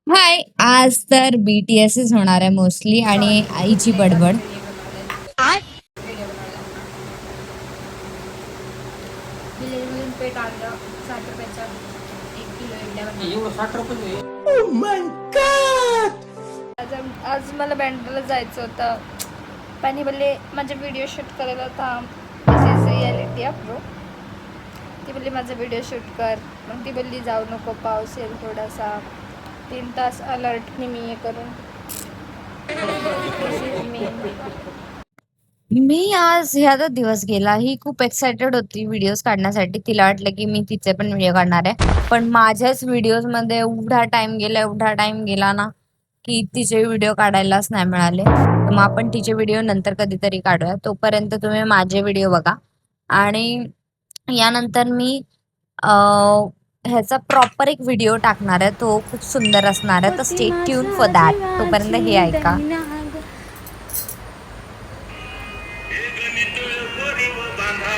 हाय. आज तर BTSच होणार आहे मोस्टली आणि आईची बडबड. विलेजमधून पेट आणलं 60 रुपयाचा 1 किलो इडल्या एवढं 60 रुपये आज मला बँड्राला जायचं होतं. पाणी बोलले माझा व्हिडिओ शूट करायला होता. रियालिटी प्रो ती बोलली माझा व्हिडिओ शूट कर. मग ती बोलली जाऊ नको पाऊस येईल थोडासा. 3 तास अलर्टनी मी हे करून मी आज ह्याचा दिवस गेला. ही खूप एक्सायटेड होती व्हिडिओज काढण्यासाठी. तिला वाटलं की मी तिचे पण व्हिडिओ काढणार आहे, पण माझ्याच व्हिडिओजमध्ये एवढा टाइम गेला ना की तिचे व्हिडिओ काढायलाच नाही मिळाले. तर मग आपण तिचे व्हिडिओ नंतर कधीतरी काढूया. तोपर्यंत तुम्ही माझे व्हिडिओ बघा आणि यानंतर मी ह्याचा प्रॉपर एक व्हिडिओ टाकणार आहे. तो खूप सुंदर असणार आहे, तर स्टे ट्यून फॉर दॅट. तोपर्यंत हे ऐका. गणित गोरीव बांधा